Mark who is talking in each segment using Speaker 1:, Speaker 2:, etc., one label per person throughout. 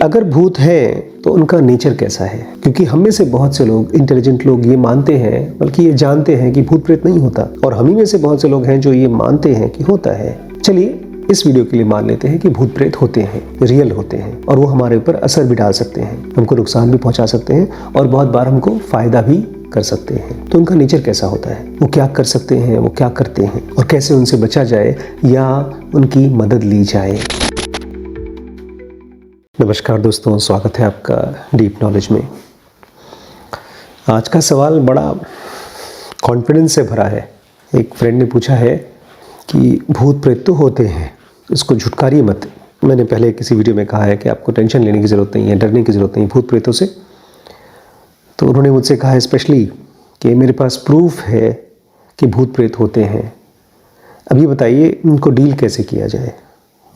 Speaker 1: अगर भूत हैं तो उनका नेचर कैसा है? क्योंकि हम में से बहुत से लोग, इंटेलिजेंट लोग, ये मानते हैं, बल्कि ये जानते हैं कि भूत प्रेत नहीं होता, और हम ही में से बहुत से लोग हैं जो ये मानते हैं कि होता है। चलिए इस वीडियो के लिए मान लेते हैं कि भूत प्रेत होते हैं, रियल होते हैं, और वो हमारे ऊपर असर भी डाल सकते हैं, हमको नुकसान भी पहुंचा सकते हैं, और बहुत बार हमको फायदा भी कर सकते हैं। तो उनका नेचर कैसा होता है, वो क्या कर सकते हैं, वो क्या करते हैं, और कैसे उनसे बचा जाए या उनकी मदद ली जाए। नमस्कार दोस्तों, स्वागत है आपका डीप नॉलेज में। आज का सवाल बड़ा कॉन्फिडेंस से भरा है। एक फ्रेंड ने पूछा है कि भूत प्रेत तो होते हैं, इसको झुटकारिए मत। मैंने पहले किसी वीडियो में कहा है कि आपको टेंशन लेने की ज़रूरत नहीं है, डरने की ज़रूरत नहीं भूत प्रेतों से। तो उन्होंने मुझसे कहा है स्पेशली कि मेरे पास प्रूफ है कि भूत प्रेत होते हैं। अब ये बताइए उनको डील कैसे किया जाए,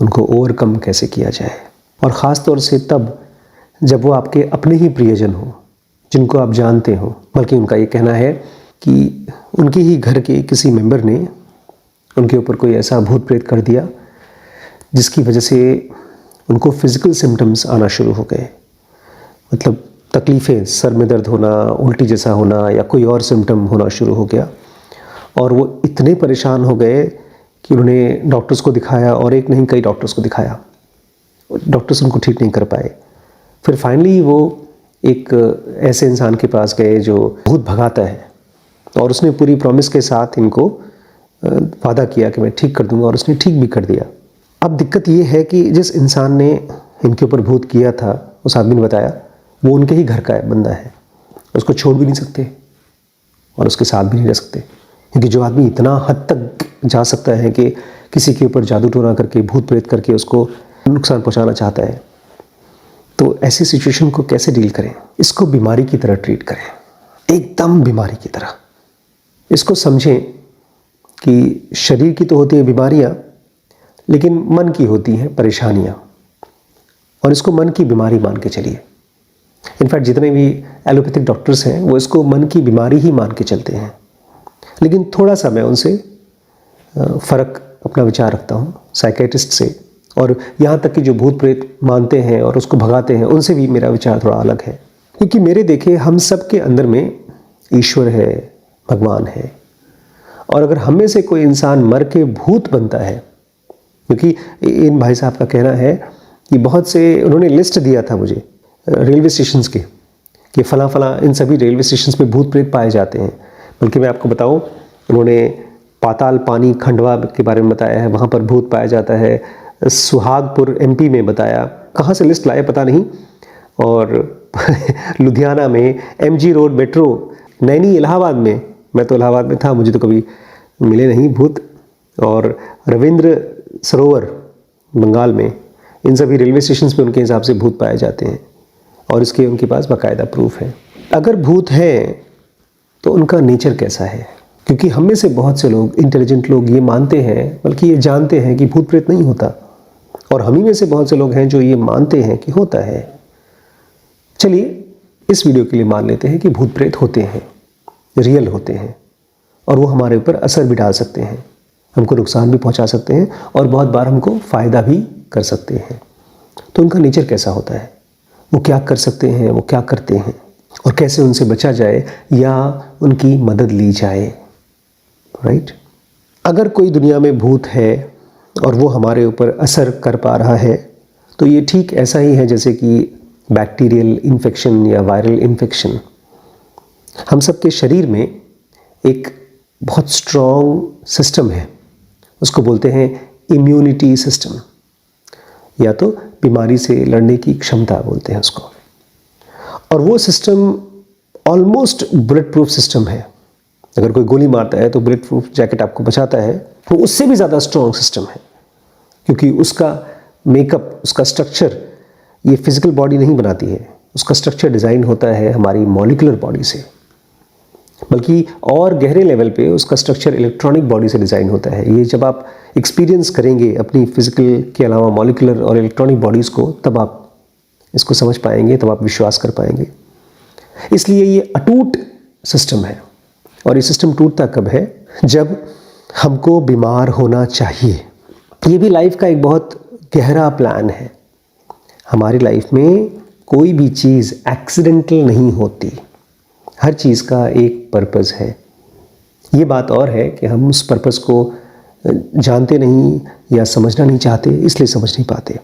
Speaker 1: उनको ओवरकम कैसे किया जाए, और ख़ास तौर से तब जब वो आपके अपने ही प्रियजन हो, जिनको आप जानते हो। बल्कि उनका ये कहना है कि उनके ही घर के किसी मेंबर ने उनके ऊपर कोई ऐसा भूत प्रेत कर दिया जिसकी वजह से उनको फिज़िकल सिम्टम्स आना शुरू हो गए। मतलब तकलीफ़ें, सर में दर्द होना, उल्टी जैसा होना, या कोई और सिम्टम होना शुरू हो गया, और वो इतने परेशान हो गए कि उन्होंने डॉक्टर्स को दिखाया, और एक नहीं कई डॉक्टर्स को दिखाया। डॉक्टर्स उनको ठीक नहीं कर पाए। फिर फाइनली वो एक ऐसे इंसान के पास गए जो भूत भगाता है, और उसने पूरी प्रॉमिस के साथ इनको वादा किया कि मैं ठीक कर दूंगा, और उसने ठीक भी कर दिया। अब दिक्कत ये है कि जिस इंसान ने इनके ऊपर भूत किया था, उस आदमी ने बताया वो उनके ही घर का बंदा है, उसको छोड़ भी नहीं सकते और उसके साथ भी नहीं रह सकते। क्योंकि जो आदमी इतना हद तक जा सकता है कि किसी के ऊपर जादू टोना करके, भूत प्रेत करके उसको नुकसान पहुंचाना चाहता है, तो ऐसी सिचुएशन को कैसे डील करें? इसको बीमारी की तरह ट्रीट करें, एकदम बीमारी की तरह। इसको समझें कि शरीर की तो होती है बीमारियां, लेकिन मन की होती हैं परेशानियां, और इसको मन की बीमारी मान के चलिए। इनफैक्ट जितने भी एलोपैथिक डॉक्टर्स हैं वो इसको मन की बीमारी ही मान के चलते हैं। लेकिन थोड़ा सा मैं उनसे फ़र्क अपना विचार रखता हूँ, साइकेट्रिस्ट से, और यहाँ तक कि जो भूत प्रेत मानते हैं और उसको भगाते हैं, उनसे भी मेरा विचार थोड़ा अलग है। क्योंकि मेरे देखे हम सब के अंदर में ईश्वर है, भगवान है, और अगर हम में से कोई इंसान मर के भूत बनता है, क्योंकि इन भाई साहब का कहना है कि बहुत से, उन्होंने लिस्ट दिया था मुझे रेलवे स्टेशंस के, कि फ़लाँ फ़लाँ इन सभी रेलवे स्टेशंस पे भूत प्रेत पाए जाते हैं। बल्कि मैं आपको बताऊँ, उन्होंने पाताल पानी खंडवा के बारे में बताया है, वहाँ पर भूत पाया जाता है। सुहागपुर एमपी में बताया, कहाँ से लिस्ट लाए पता नहीं। और लुधियाना में, MG road metro, Naini Allahabad में, मैं तो इलाहाबाद में था, मुझे तो कभी मिले नहीं भूत। और रविंद्र सरोवर बंगाल में, इन सभी रेलवे स्टेशन पे उनके हिसाब से भूत पाए जाते हैं, और इसके उनके पास बाकायदा प्रूफ है। अगर भूत हैं तो उनका नेचर कैसा है? क्योंकि हम में से बहुत से लोग, इंटेलिजेंट लोग, ये मानते हैं, बल्कि ये जानते हैं कि भूत प्रेत नहीं होता, और हम ही में से बहुत से लोग हैं जो ये मानते हैं कि होता है। चलिए इस वीडियो के लिए मान लेते हैं कि भूत प्रेत होते हैं, रियल होते हैं, और वो हमारे ऊपर असर भी डाल सकते हैं, हमको नुकसान भी पहुंचा सकते हैं, और बहुत बार हमको फ़ायदा भी कर सकते हैं। तो उनका नेचर कैसा होता है, वो क्या कर सकते हैं, वो क्या करते हैं, और कैसे उनसे बचा जाए या उनकी मदद ली जाए। राइट? अगर कोई दुनिया में भूत है और वो हमारे ऊपर असर कर पा रहा है, तो ये ठीक ऐसा ही है जैसे कि बैक्टीरियल इन्फेक्शन या वायरल इन्फेक्शन। हम सबके शरीर में एक बहुत स्ट्रॉन्ग सिस्टम है, उसको बोलते हैं इम्यूनिटी सिस्टम, या तो बीमारी से लड़ने की क्षमता बोलते हैं उसको। और वो system almost bullet proof system है। अगर कोई गोली मारता है तो बुलेट प्रूफ जैकेट आपको बचाता है, तो उससे भी ज़्यादा स्ट्रॉन्ग सिस्टम है, क्योंकि उसका मेकअप, उसका स्ट्रक्चर ये फिजिकल बॉडी नहीं बनाती है। उसका स्ट्रक्चर डिज़ाइन होता है हमारी मॉलिकुलर बॉडी से, बल्कि और गहरे लेवल पे उसका स्ट्रक्चर इलेक्ट्रॉनिक बॉडी से डिज़ाइन होता है। ये जब आप एक्सपीरियंस करेंगे अपनी फिजिकल के अलावा मॉलिकुलर और इलेक्ट्रॉनिक बॉडीज़ को, तब आप इसको समझ पाएंगे, तब आप विश्वास कर पाएंगे। इसलिए ये अटूट सिस्टम है। और ये सिस्टम टूटता कब है? जब हमको बीमार होना चाहिए। ये भी लाइफ का एक बहुत गहरा प्लान है। हमारी लाइफ में कोई भी चीज़ एक्सीडेंटल नहीं होती, हर चीज़ का एक पर्पस है। ये बात और है कि हम उस पर्पस को जानते नहीं या समझना नहीं चाहते, इसलिए समझ नहीं पाते।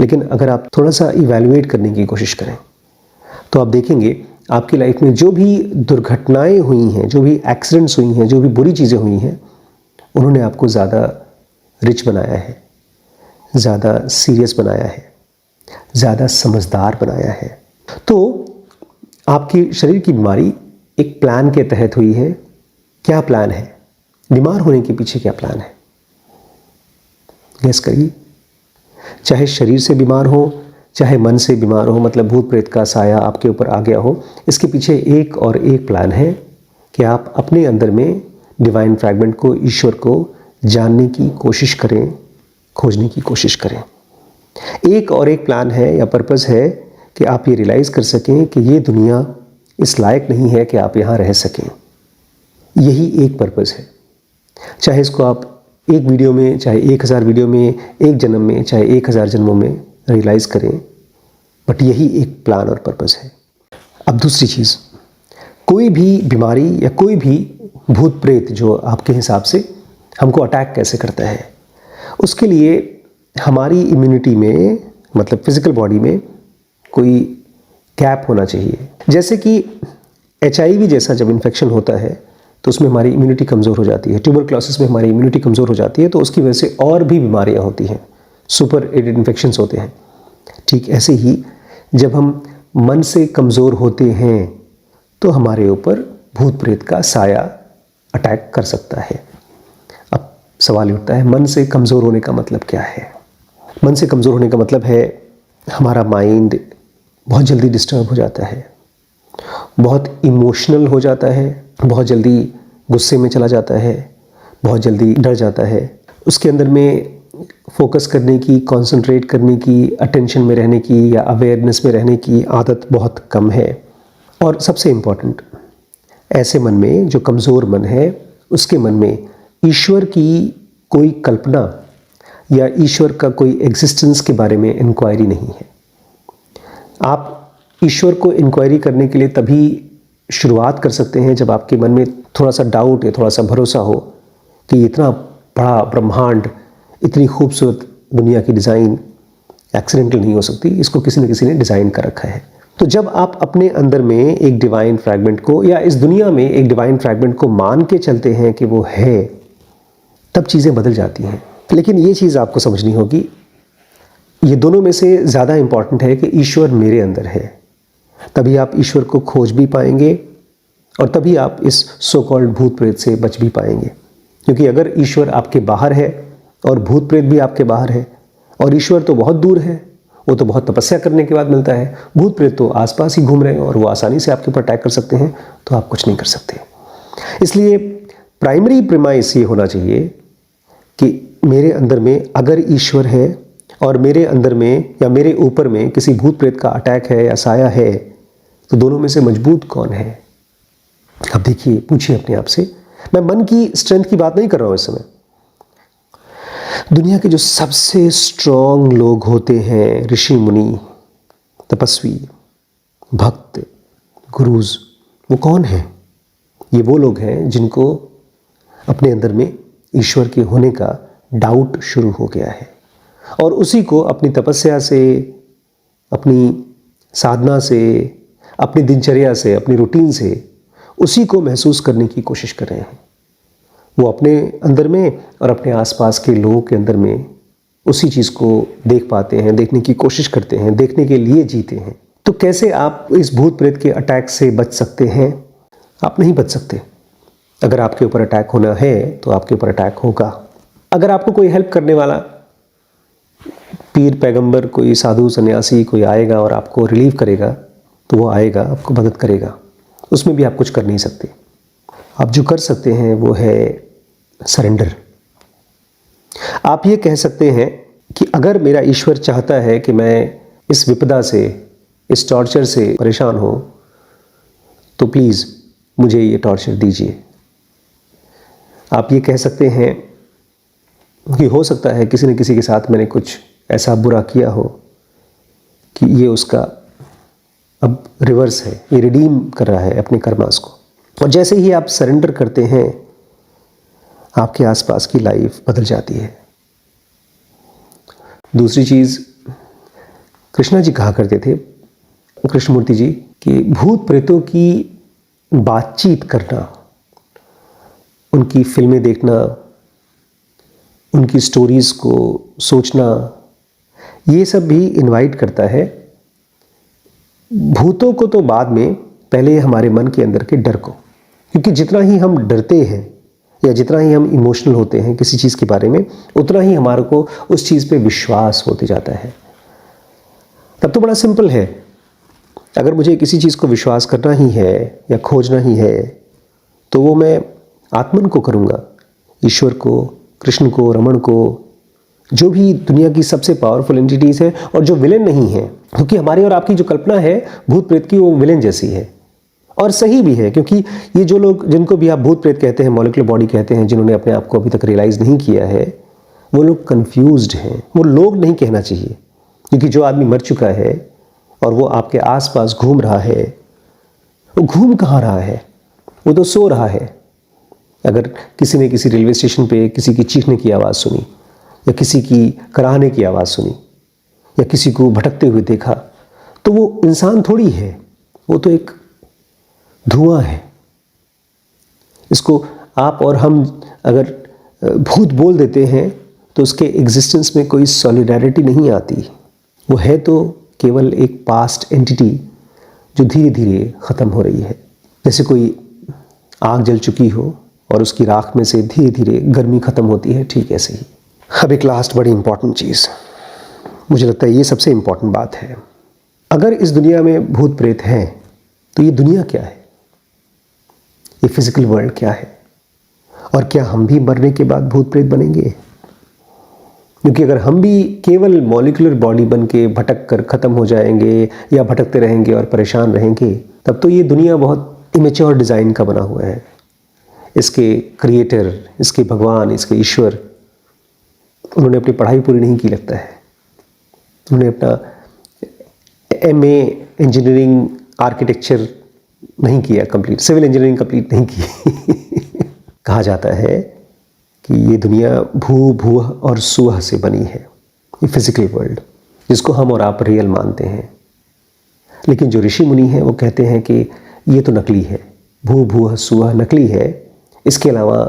Speaker 1: लेकिन अगर आप थोड़ा सा इवैल्यूएट करने की कोशिश करें तो आप देखेंगे आपकी लाइफ में जो भी दुर्घटनाएं हुई हैं, जो भी एक्सीडेंट्स हुई हैं, जो भी बुरी चीज़ें हुई हैं, उन्होंने आपको ज़्यादा रिच बनाया है, ज़्यादा सीरियस बनाया है, ज़्यादा समझदार बनाया है। तो आपकी शरीर की बीमारी एक प्लान के तहत हुई है। क्या प्लान है? बीमार होने के पीछे क्या प्लान है? गेस करिए। चाहे शरीर से बीमार हो, चाहे मन से बीमार हो, मतलब भूत प्रेत का साया आपके ऊपर आ गया हो, इसके पीछे एक और एक प्लान है कि आप अपने अंदर में डिवाइन फ्रैगमेंट को, ईश्वर को जानने की कोशिश करें, खोजने की कोशिश करें। एक और एक प्लान है या पर्पस है कि आप ये रियलाइज़ कर सकें कि ये दुनिया इस लायक नहीं है कि आप यहाँ रह सकें। यही एक पर्पस है। चाहे इसको आप एक वीडियो में, चाहे 1000 वीडियो में, एक जन्म में, चाहे 1000 जन्मों में रियलाइज़ करें, बट यही एक प्लान और पर्पस है। अब दूसरी चीज़, कोई भी बीमारी या कोई भी भूत प्रेत जो आपके हिसाब से हमको अटैक कैसे करता है, उसके लिए हमारी इम्यूनिटी में, मतलब फिजिकल बॉडी में कोई गैप होना चाहिए। जैसे कि HIV जैसा जब इन्फेक्शन होता है तो उसमें हमारी इम्यूनिटी कमज़ोर हो जाती है, ट्यूबरक्लोसिस में हमारी इम्यूनिटी कमज़ोर हो जाती है, तो उसकी वजह से और भी बीमारियां होती हैं, सुपर एडेड इन्फेक्शंस होते हैं। ठीक ऐसे ही जब हम मन से कमज़ोर होते हैं तो हमारे ऊपर भूत प्रेत का साया अटैक कर सकता है। अब सवाल उठता है, मन से कमज़ोर होने का मतलब क्या है? मन से कमज़ोर होने का मतलब है हमारा माइंड बहुत जल्दी डिस्टर्ब हो जाता है, बहुत इमोशनल हो जाता है, बहुत जल्दी गुस्से में चला जाता है, बहुत जल्दी डर जाता है। उसके अंदर में फोकस करने की, कंसंट्रेट करने की, अटेंशन में रहने की या अवेयरनेस में रहने की आदत बहुत कम है। और सबसे इम्पॉर्टेंट, ऐसे मन में, जो कमज़ोर मन है, उसके मन में ईश्वर की कोई कल्पना या ईश्वर का कोई एग्जिस्टेंस के बारे में इंक्वायरी नहीं है। आप ईश्वर को इंक्वायरी करने के लिए तभी शुरुआत कर सकते हैं जब आपके मन में थोड़ा सा डाउट या थोड़ा सा भरोसा हो कि इतना बड़ा ब्रह्मांड, इतनी खूबसूरत दुनिया की डिज़ाइन एक्सीडेंटल नहीं हो सकती, इसको किसी न किसी ने डिज़ाइन कर रखा है। तो जब आप अपने अंदर में एक डिवाइन फ्रैगमेंट को या इस दुनिया में एक डिवाइन फ्रैगमेंट को मान के चलते हैं कि वो है, तब चीज़ें बदल जाती हैं। लेकिन ये चीज़ आपको समझनी होगी, ये दोनों में से ज़्यादा इम्पॉर्टेंट है कि ईश्वर मेरे अंदर है, तभी आप ईश्वर को खोज भी पाएंगे और तभी आप इस सो कॉल्ड भूत प्रेत से बच भी पाएंगे। क्योंकि अगर ईश्वर आपके बाहर है और भूत प्रेत भी आपके बाहर है, और ईश्वर तो बहुत दूर है, वो तो बहुत तपस्या करने के बाद मिलता है, भूत प्रेत तो आसपास ही घूम रहे हैं और वो आसानी से आपके ऊपर अटैक कर सकते हैं, तो आप कुछ नहीं कर सकते। इसलिए प्राइमरी प्रीमाइस ये होना चाहिए कि मेरे अंदर में अगर ईश्वर है और मेरे अंदर में या मेरे ऊपर में किसी भूत प्रेत का अटैक है या साया है, तो दोनों में से मजबूत कौन है? अब देखिए, पूछिए अपने आप से। मैं मन की स्ट्रेंथ की बात नहीं कर रहा हूं इस समय। दुनिया के जो सबसे स्ट्रॉन्ग लोग होते हैं, ऋषि मुनि, तपस्वी, भक्त, गुरुज, वो कौन हैं? ये वो लोग हैं जिनको अपने अंदर में ईश्वर के होने का डाउट शुरू हो गया है और उसी को अपनी तपस्या से, अपनी साधना से, अपनी दिनचर्या से, अपनी रूटीन से उसी को महसूस करने की कोशिश कर रहे हैं। वो अपने अंदर में और अपने आसपास के लोगों के अंदर में उसी चीज़ को देख पाते हैं, देखने की कोशिश करते हैं, देखने के लिए जीते हैं। तो कैसे आप इस भूत प्रेत के अटैक से बच सकते हैं? आप नहीं बच सकते। अगर आपके ऊपर अटैक होना है तो आपके ऊपर अटैक होगा। अगर आपको कोई हेल्प करने वाला पीर, पैगंबर, कोई साधु, सन्यासी कोई आएगा और आपको रिलीव करेगा, तो वो आएगा, आपको मदद करेगा। उसमें भी आप कुछ कर नहीं सकते। आप जो कर सकते हैं वो है सरेंडर। आप ये कह सकते हैं कि अगर मेरा ईश्वर चाहता है कि मैं इस विपदा से, इस टॉर्चर से परेशान हो, तो प्लीज़ मुझे ये टॉर्चर दीजिए। आप ये कह सकते हैं कि हो सकता है किसी न किसी के साथ मैंने कुछ ऐसा बुरा किया हो कि ये उसका अब रिवर्स है, ये रिडीम कर रहा है अपने कर्मास को। और जैसे ही आप सरेंडर करते हैं, आपके आसपास की लाइफ बदल जाती है। दूसरी चीज़, कृष्णा जी कहा करते थे, कृष्णमूर्ति जी, कि भूत प्रेतों की बातचीत करना, उनकी फिल्में देखना, उनकी स्टोरीज़ को सोचना, ये सब भी इनवाइट करता है भूतों को तो बाद में, पहले हमारे मन के अंदर के डर को। क्योंकि जितना ही हम डरते हैं या जितना ही हम इमोशनल होते हैं किसी चीज़ के बारे में, उतना ही हमारे को उस चीज़ पे विश्वास होते जाता है। तब तो बड़ा सिंपल है, अगर मुझे किसी चीज़ को विश्वास करना ही है या खोजना ही है, तो वो मैं आत्मन को करूँगा, ईश्वर को, कृष्ण को, रमण को, जो भी दुनिया की सबसे पावरफुल एंटिटीज़ है और जो विलेन नहीं है। क्योंकि हमारी और आपकी जो कल्पना है भूत प्रेत की, वो विलेन जैसी है। और सही भी है, क्योंकि ये जो लोग, जिनको भी आप भूत प्रेत कहते हैं, मॉलिक्यूलर बॉडी कहते हैं, जिन्होंने अपने आप को अभी तक रियलाइज़ नहीं किया है, वो लोग कन्फ्यूज्ड हैं। वो लोग नहीं कहना चाहिए, क्योंकि जो आदमी मर चुका है और वो आपके आसपास घूम रहा है, वो घूम कहाँ रहा है? वो तो सो रहा है। अगर किसी ने किसी रेलवे स्टेशन पे किसी की चीखने की आवाज़ सुनी, या किसी की कराहने की आवाज़ सुनी, या किसी को भटकते हुए देखा, तो वो इंसान थोड़ी है, वो तो एक धुआं है। इसको आप और हम अगर भूत बोल देते हैं तो उसके एग्जिस्टेंस में कोई सॉलिडारिटी नहीं आती। वो है तो केवल एक पास्ट एंटिटी जो धीरे धीरे ख़त्म हो रही है। जैसे कोई आग जल चुकी हो और उसकी राख में से धीरे धीरे गर्मी ख़त्म होती है, ठीक ऐसे ही। अब एक लास्ट बड़ी इंपॉर्टेंट चीज़, मुझे लगता है ये सबसे इंपॉर्टेंट बात है। अगर इस दुनिया में भूत प्रेत हैं, तो ये दुनिया क्या है? ये फिजिकल वर्ल्ड क्या है? और क्या हम भी मरने के बाद भूत प्रेत बनेंगे? क्योंकि अगर हम भी केवल मॉलिक्यूलर बॉडी बन के भटक कर ख़त्म हो जाएंगे या भटकते रहेंगे और परेशान रहेंगे, तब तो ये दुनिया बहुत इमेच्योर डिज़ाइन का बना हुआ है। इसके क्रिएटर, इसके भगवान, इसके ईश्वर, उन्होंने अपनी पढ़ाई पूरी नहीं की लगता है। उन्होंने अपना MA इंजीनियरिंग आर्किटेक्चर नहीं किया कंप्लीट, सिविल इंजीनियरिंग कंप्लीट नहीं की। कहा जाता है कि ये दुनिया भू भूह और सुह से बनी है, ये फिजिकल वर्ल्ड जिसको हम और आप रियल मानते हैं। लेकिन जो ऋषि मुनि हैं वो कहते हैं कि ये तो नकली है, भू भूह सुह नकली है, इसके अलावा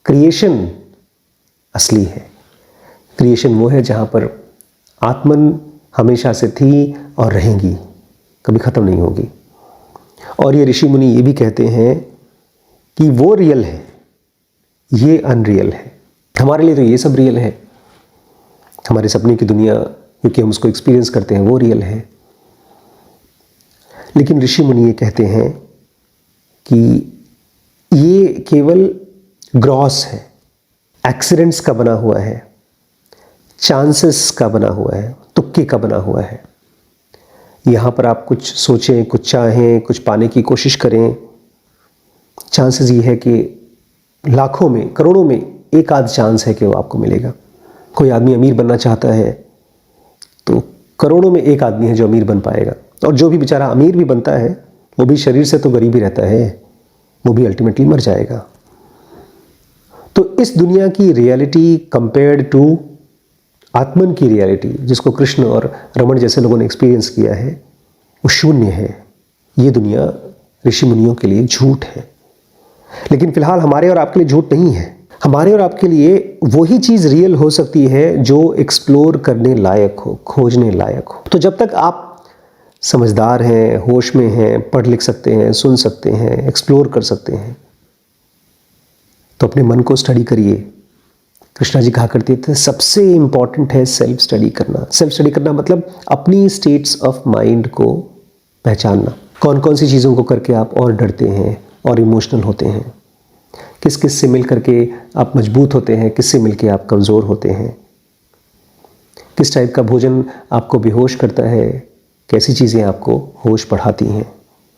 Speaker 1: क्रिएशन असली है। क्रिएशन वो है जहाँ पर आत्मन हमेशा से थी और रहेंगी, कभी ख़त्म नहीं होगी। और ये ऋषि मुनि ये भी कहते हैं कि वो रियल है, ये अनरियल है। हमारे लिए तो ये सब रियल है, हमारे सपने की दुनिया क्योंकि हम उसको एक्सपीरियंस करते हैं वो रियल है। लेकिन ऋषि मुनि ये कहते हैं कि ये केवल ग्रॉस है, एक्सीडेंट्स का बना हुआ है, चांसेस का बना हुआ है, तुक्के का बना हुआ है। यहाँ पर आप कुछ सोचें, कुछ चाहें, कुछ पाने की कोशिश करें, चांसेस ये है कि लाखों में, करोड़ों में एक आध चांस है कि वो आपको मिलेगा। कोई आदमी अमीर बनना चाहता है तो करोड़ों में एक आदमी है जो अमीर बन पाएगा, और जो भी बेचारा अमीर भी बनता है वो भी शरीर से तो गरीब ही रहता है, वो भी अल्टीमेटली मर जाएगा। तो इस दुनिया की रियलिटी कंपेयर्ड टू आत्मन की रियलिटी, जिसको कृष्ण और रमण जैसे लोगों ने एक्सपीरियंस किया है, वो शून्य है। ये दुनिया ऋषि मुनियों के लिए झूठ है। लेकिन फिलहाल हमारे और आपके लिए झूठ नहीं है। हमारे और आपके लिए वही चीज़ रियल हो सकती है जो एक्सप्लोर करने लायक हो, खोजने लायक हो। तो जब तक आप समझदार हैं, होश में हैं, पढ़ लिख सकते हैं, सुन सकते हैं, एक्सप्लोर कर सकते हैं, तो अपने मन को स्टडी करिए। कृष्णा जी कहा करते थे सबसे इंपॉर्टेंट है सेल्फ स्टडी करना। सेल्फ स्टडी करना मतलब अपनी स्टेट्स ऑफ माइंड को पहचानना। कौन कौन सी चीज़ों को करके आप और डरते हैं और इमोशनल होते हैं, किस किस से मिल करके आप मजबूत होते हैं, किस से मिल के आप कमज़ोर होते हैं, किस टाइप का भोजन आपको बेहोश करता है, कैसी चीज़ें आपको होश बढ़ाती हैं।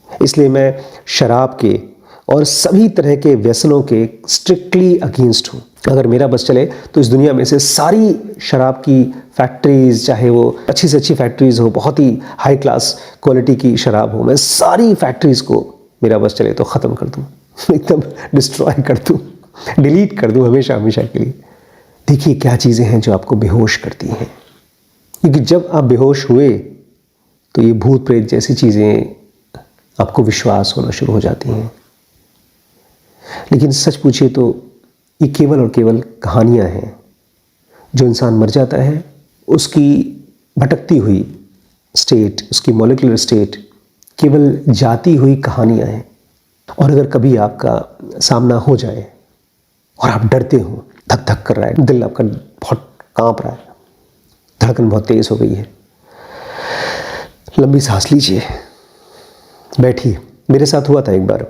Speaker 1: इसलिए मैं शराब के और सभी तरह के व्यसनों के स्ट्रिक्टली अगेंस्ट हूँ। अगर मेरा बस चले तो इस दुनिया में से सारी शराब की फैक्ट्रीज, चाहे वो अच्छी से अच्छी फैक्ट्रीज हो, बहुत ही हाई क्लास क्वालिटी की शराब हो, मैं सारी फैक्ट्रीज को मेरा बस चले तो ख़त्म कर दूँ, एकदम डिस्ट्रॉय कर दूँ, डिलीट कर दूँ हमेशा हमेशा के लिए। देखिए क्या चीज़ें हैं जो आपको बेहोश करती हैं, क्योंकि जब आप बेहोश हुए तो ये भूत प्रेत जैसी चीज़ें आपको विश्वास होना शुरू हो जाती हैं। लेकिन सच पूछिए तो ये केवल और केवल कहानियाँ हैं। जो इंसान मर जाता है उसकी भटकती हुई स्टेट, उसकी मॉलिक्यूलर स्टेट केवल जाती हुई कहानियाँ हैं। और अगर कभी आपका सामना हो जाए और आप डरते हो, धक धक कर रहा है, दिल आपका बहुत कांप रहा है, धड़कन बहुत तेज हो गई है, लंबी सांस लीजिए, बैठिए। मेरे साथ हुआ था एक बार,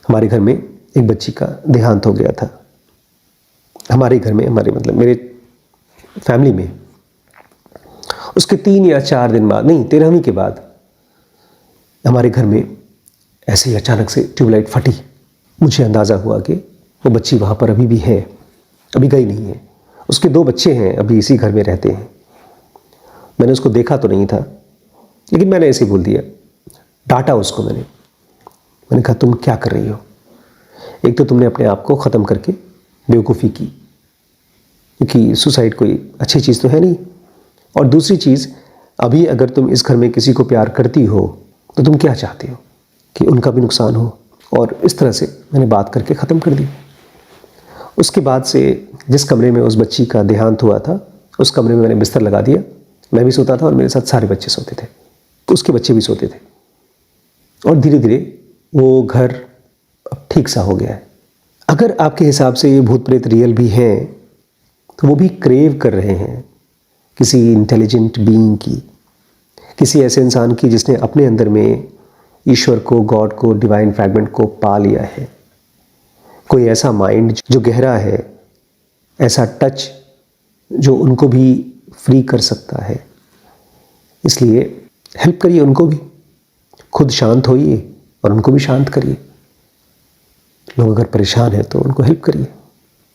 Speaker 1: हमारे घर में एक बच्ची का देहांत हो गया था। हमारे घर में, हमारे मतलब मेरे फैमिली में, उसके 3 या 4 दिन बाद, नहीं 13वीं के बाद हमारे घर में ऐसे ही अचानक से ट्यूबलाइट फटी। मुझे अंदाज़ा हुआ कि वो बच्ची वहाँ पर अभी भी है, अभी गई नहीं है। उसके 2 बच्चे हैं, अभी इसी घर में रहते हैं। मैंने उसको देखा तो नहीं था, लेकिन मैंने ऐसे बोल दिया, डांटा उसको मैंने कहा तुम क्या कर रही हो? एक तो तुमने अपने आप को ख़त्म करके बेवकूफ़ी की, क्योंकि सुसाइड कोई अच्छी चीज़ तो है नहीं, और दूसरी चीज़, अभी अगर तुम इस घर में किसी को प्यार करती हो तो तुम क्या चाहते हो कि उनका भी नुकसान हो? और इस तरह से मैंने बात करके ख़त्म कर दी। उसके बाद से जिस कमरे में उस बच्ची का देहांत हुआ था, उस कमरे में मैंने बिस्तर लगा दिया। मैं भी सोता था और मेरे साथ सारे बच्चे सोते थे, उसके बच्चे भी सोते थे, और धीरे धीरे वो घर अब ठीक सा हो गया है। अगर आपके हिसाब से ये भूत प्रेत रियल भी हैं तो वो भी क्रेव कर रहे हैं किसी इंटेलिजेंट बीइंग की, किसी ऐसे इंसान की जिसने अपने अंदर में ईश्वर को, गॉड को, डिवाइन फ्रैगमेंट को पा लिया है। कोई ऐसा माइंड जो गहरा है, ऐसा टच जो उनको भी फ्री कर सकता है। इसलिए हेल्प करिए उनको भी, खुद शांत होइए और उनको भी शांत करिए। लोग अगर परेशान हैं तो उनको हेल्प करिए।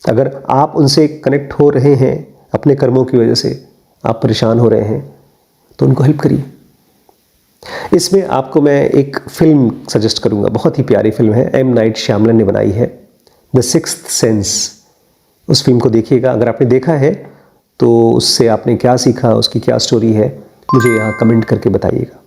Speaker 1: अगर आप उनसे कनेक्ट हो रहे हैं, अपने कर्मों की वजह से आप परेशान हो रहे हैं, तो उनको हेल्प करिए। इसमें आपको मैं एक फिल्म सजेस्ट करूंगा, बहुत ही प्यारी फिल्म है, एम नाइट श्यामलन ने बनाई है, द सिक्स्थ सेंस। उस फिल्म को देखिएगा। अगर आपने देखा है तो उससे आपने क्या सीखा, उसकी क्या स्टोरी है, मुझे यहाँ कमेंट करके बताइएगा।